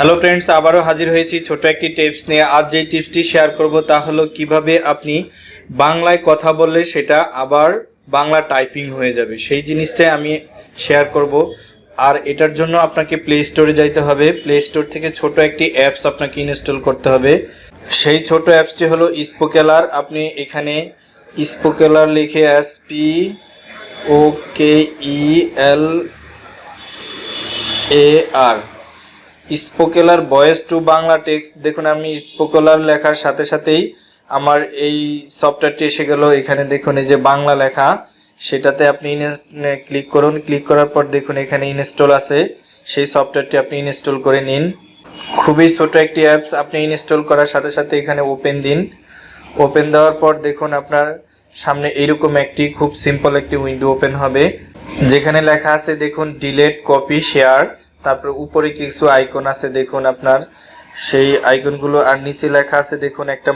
Hello friends, আবারও হাজির হয়েছি ছোট একটি টিপস নিয়ে। আজ যে টিপসটি শেয়ার করব তা হলো কিভাবে আপনি বাংলায় কথা বললে সেটা আবার বাংলা টাইপিং হয়ে যাবে, সেই জিনিসটাই আমি শেয়ার করব। আর এটার জন্য আপনাকে প্লে স্টোরে যাইতে হবে। প্লে স্টোর থেকে ছোট একটি অ্যাপস আপনাকে ইনস্টল করতে হবে। সেই ছোট অ্যাপসটি হলো স্পোকেলার। আপনি এখানে স্পোকেলার লিখে SPOKELAR Spokelar voice to Bangla text. দেখুন, আমি স্পোকেলার লেখার সাথে সাথেই আমার এই সফটওয়্যারটি এসে গেল। এখানে দেখুন এই যে বাংলা লেখা, সেটাতে আপনি ক্লিক করুন। ক্লিক করার পর দেখুন এখানে ইনস্টল আছে, সেই সফটওয়্যারটি আপনি ইনস্টল করে নিন। খুবই ছোট একটি অ্যাপস। আপনি ইনস্টল করার সাথে সাথে এখানে ওপেন দিন। ওপেন দেওয়ার পর দেখুন আপনার সামনে এইরকম একটি খুব সিম্পল একটি উইন্ডো ওপেন হবে, যেখানে লেখা আছে দেখুন ডিলেট, কপি, শেয়ার। তারপর উপরে কিছু আইকন আছে দেখুন আপনার, সেই আইকনগুলো। আর নিচে লেখা আছে দেখুন একটা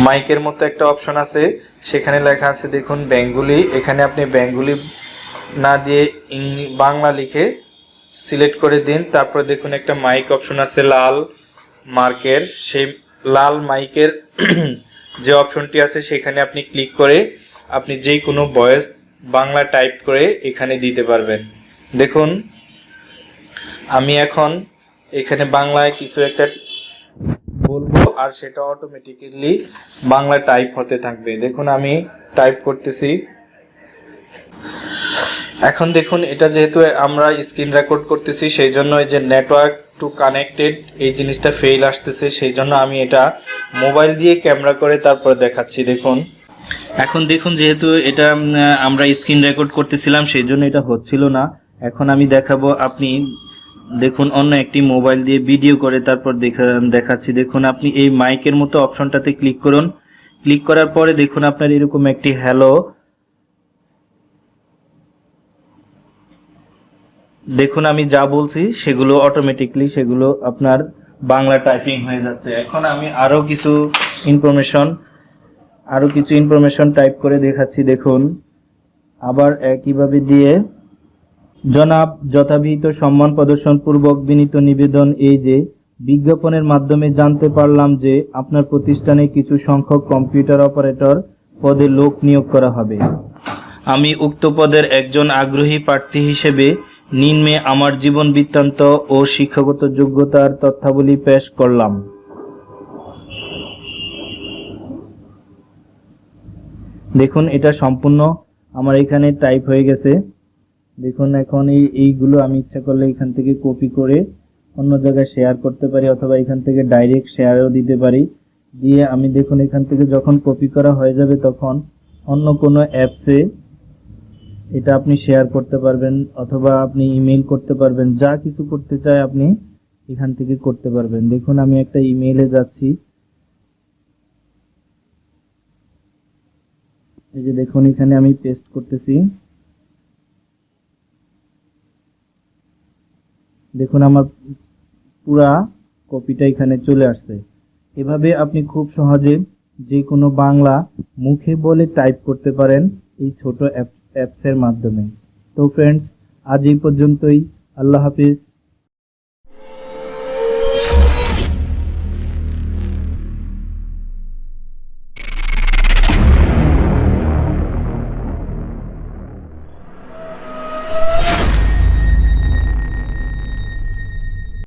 মাইকের মতো একটা অপশন আছে, সেখানে লেখা আছে দেখুন বেঙ্গলি। এখানে আপনি বেঙ্গলি না দিয়ে বাংলা লিখে সিলেক্ট করে দিন। তারপর দেখুন একটা মাইক অপশন আছে লাল মার্কের, সেই লাল মাইকের যে অপশনটি আছে সেখানে আপনি ক্লিক করে আপনি যে কোনো ভয়েস বাংলা টাইপ করে এখানে দিতে পারবেন। দেখুন আমি এখন এখানে বাংলায় কিছু একটা বলবো আর সেটা অটোমেটিক্যালি বাংলা টাইপ হতে থাকবে। দেখুন আমি টাইপ করতেছি। এখন দেখুন এটা যেহেতু আমরা স্ক্রিন রেকর্ড করতেছি, সেই জন্য এই যে নেটওয়ার্ক টু কানেক্টেড এই জিনিসটা ফেল আসতেছে, সেই জন্য আমি এটা মোবাইল দিয়ে ক্যামেরা করে তারপর দেখাচ্ছি। দেখুন এখন দেখুন যেহেতু এটা আমরা স্ক্রিন রেকর্ড করতেছিলাম, সেই জন্য এটা হচ্ছিল না। এখন আমি দেখাবো, আপনি দেখুন অন্য একটি মোবাইল দিয়ে ভিডিও করে তারপর দেখাচ্ছি। দেখুন আপনি এই মাইকের মতো অপশনটাতে ক্লিক করুন। ক্লিক করার পরে দেখুন আপনার এরকম একটি হ্যালো, দেখুন আমি যা বলছি সেগুলো অটোমেটিকলি সেগুলো আপনার বাংলা টাইপিং হয়ে যাচ্ছে। এখন আমি আরো কিছু ইনফরমেশন টাইপ করে দেখাচ্ছি। দেখুন আবার একইভাবে দিয়ে, জনাব, যথাবিহিত সম্মান প্রদর্শন পূর্বক বিনীত নিবেদন এই যে বিজ্ঞাপনের মাধ্যমে জানতে পারলাম যে আপনার প্রতিষ্ঠানে কিছু সংখ্যক কম্পিউটার অপারেটর পদে লোক নিয়োগ করা হবে। আমি উক্ত পদের একজন আগ্রহী প্রার্থী হিসেবে নিম্নে আমার জীবন বৃত্তান্ত ও শিক্ষাগত যোগ্যতার তথ্যাবলী পেশ করলাম। দেখুন এটা সম্পূর্ণ আমার এখানে টাইপ হয়ে গেছে। দেখুন এখন এইগুলো আমি ইচ্ছা করলে এখান থেকে কপি করে অন্য জায়গায় শেয়ার করতে পারি, অথবা এখান থেকে ডাইরেক্ট শেয়ারও দিতে পারি। দিয়ে আমি দেখুন এখান থেকে যখন কপি করা হয়ে যাবে তখন অন্য কোনো অ্যাপসে এটা আপনি শেয়ার করতে পারবেন, অথবা আপনি ইমেইল করতে পারবেন। যা কিছু করতে চাই আপনি এখান থেকে করতে পারবেন। দেখুন আমি একটা ইমেইলে যাচ্ছি। এই যে দেখুন এখানে আমি পেস্ট করতেছি। দেখুন আমার পুরা কপিটা এখানে চলে আসছে। এভাবে আপনি খুব সহজে যে কোনো বাংলা মুখে বলে টাইপ করতে পারেন এই ছোট অ্যাপসের মাধ্যমে। তো ফ্রেন্ডস, আজ এই পর্যন্তই। আল্লাহ হাফিজ।